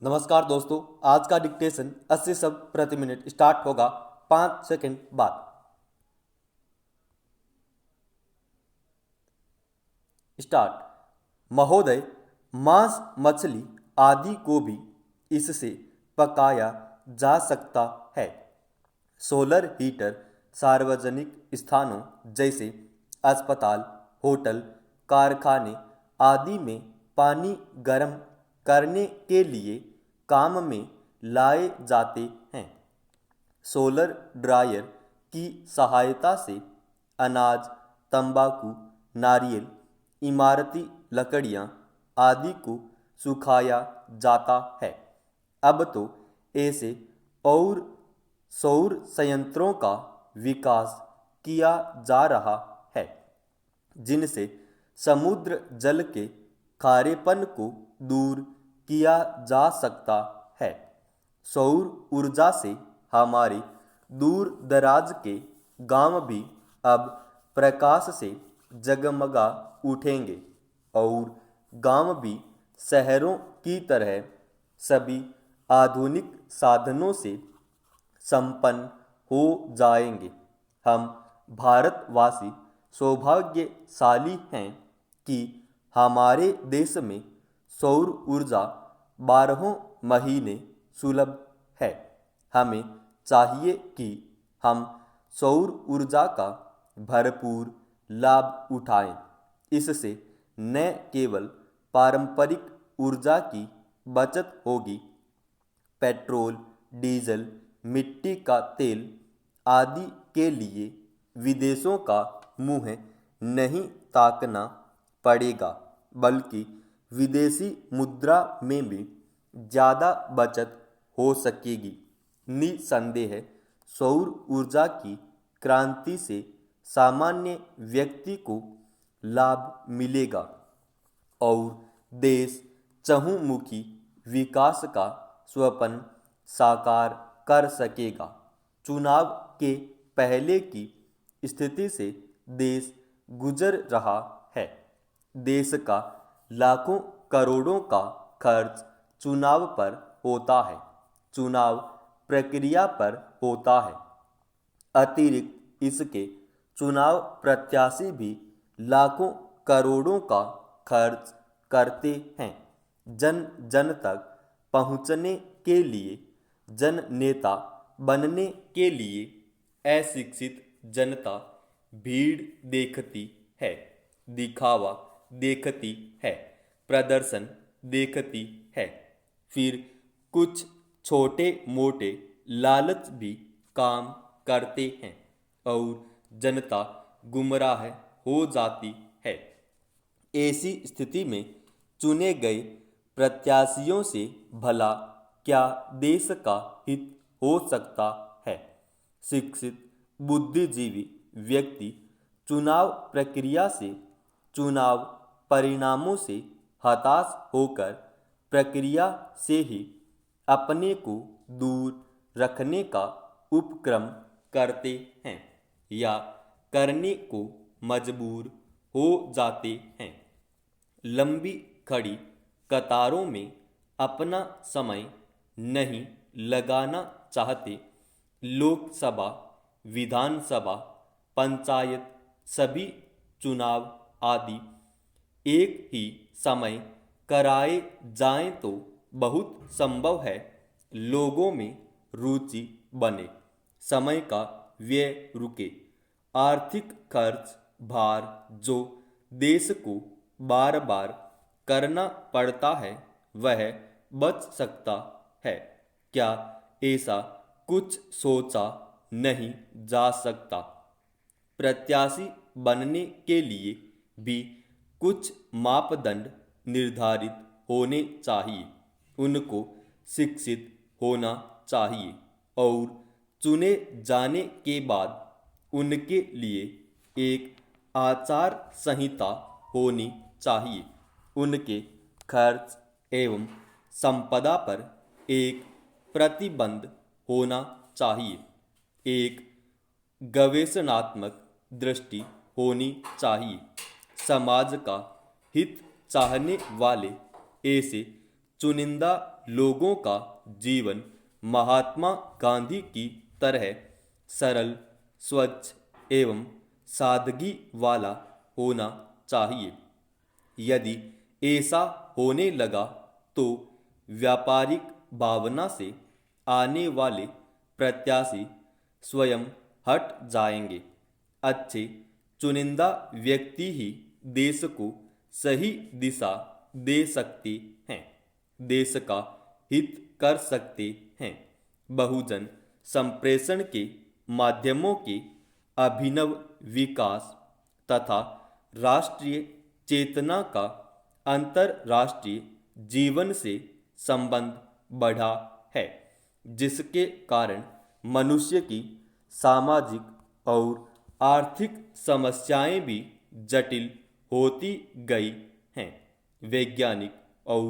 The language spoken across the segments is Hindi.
नमस्कार दोस्तों। आज का डिक्टेशन 80 शब्द प्रति मिनट स्टार्ट होगा 5 सेकंड बाद। स्टार्ट। महोदय, मांस, मछली आदि को भी इससे पकाया जा सकता है। सोलर हीटर सार्वजनिक स्थानों जैसे अस्पताल, होटल, कारखाने आदि में पानी गर्म करने के लिए काम में लाए जाते हैं। सोलर ड्रायर की सहायता से अनाज, तंबाकू, नारियल, इमारती लकड़ियाँ आदि को सुखाया जाता है। अब तो ऐसे और सौर संयंत्रों का विकास किया जा रहा है जिनसे समुद्र जल के खारेपन को दूर किया जा सकता है। सौर ऊर्जा से हमारे दूर दराज के गांव भी अब प्रकाश से जगमगा उठेंगे और गांव भी शहरों की तरह सभी आधुनिक साधनों से संपन्न हो जाएंगे। हम भारतवासी सौभाग्यशाली हैं कि हमारे देश में सौर ऊर्जा 12 महीने सुलभ है। हमें चाहिए कि हम सौर ऊर्जा का भरपूर लाभ उठाएं। इससे न केवल पारंपरिक ऊर्जा की बचत होगी, पेट्रोल, डीजल, मिट्टी का तेल आदि के लिए विदेशों का मुंह नहीं ताकना पड़ेगा, बल्कि विदेशी मुद्रा में भी ज़्यादा बचत हो सकेगी। निसंदेह सौर ऊर्जा की क्रांति से सामान्य व्यक्ति को लाभ मिलेगा और देश चहुमुखी विकास का स्वप्न साकार कर सकेगा। चुनाव के पहले की स्थिति से देश गुजर रहा है। देश का लाखों करोड़ों का खर्च चुनाव पर होता है, चुनाव प्रक्रिया पर होता है। अतिरिक्त इसके चुनाव प्रत्याशी भी लाखों करोड़ों का खर्च करते हैं। जन जन तक पहुंचने के लिए, जन नेता बनने के लिए अशिक्षित जनता भीड़ देखती है, दिखावा देखती है, प्रदर्शन देखती है। फिर कुछ छोटे मोटे लालच भी काम करते हैं और जनता गुमराह हो जाती है। ऐसी स्थिति में चुने गए प्रत्याशियों से भला क्या देश का हित हो सकता है? शिक्षित बुद्धिजीवी व्यक्ति चुनाव प्रक्रिया से, चुनाव परिणामों से हताश होकर प्रक्रिया से ही अपने को दूर रखने का उपक्रम करते हैं या करने को मजबूर हो जाते हैं। लंबी खड़ी कतारों में अपना समय नहीं लगाना चाहते। लोकसभा, विधानसभा, पंचायत सभी चुनाव आदि एक ही समय कराए जाएं तो बहुत संभव है लोगों में रुचि बने, समय का व्यय रुके, आर्थिक खर्च भार जो देश को बार बार करना पड़ता है वह बच सकता है। क्या ऐसा कुछ सोचा नहीं जा सकता? प्रत्याशी बनने के लिए भी कुछ मापदंड निर्धारित होने चाहिए। उनको शिक्षित होना चाहिए और चुने जाने के बाद उनके लिए एक आचार संहिता होनी चाहिए। उनके खर्च एवं संपदा पर एक प्रतिबंध होना चाहिए। एक गवेषणात्मक दृष्टि होनी चाहिए। समाज का हित चाहने वाले ऐसे चुनिंदा लोगों का जीवन महात्मा गांधी की तरह सरल, स्वच्छ एवं सादगी वाला होना चाहिए। यदि ऐसा होने लगा तो व्यापारिक भावना से आने वाले प्रत्याशी स्वयं हट जाएंगे। अच्छे चुनिंदा व्यक्ति ही देश को सही दिशा दे सकते हैं, देश का हित कर सकते हैं। बहुजन संप्रेषण के माध्यमों के अभिनव विकास तथा राष्ट्रीय चेतना का अंतर्राष्ट्रीय जीवन से संबंध बढ़ा है, जिसके कारण मनुष्य की सामाजिक और आर्थिक समस्याएं भी जटिल होती गई हैं। वैज्ञानिक और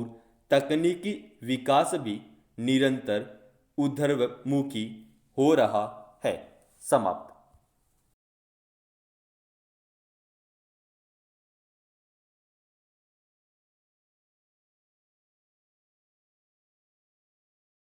तकनीकी विकास भी निरंतर ऊर्ध्वमुखी हो रहा है। समाप्त।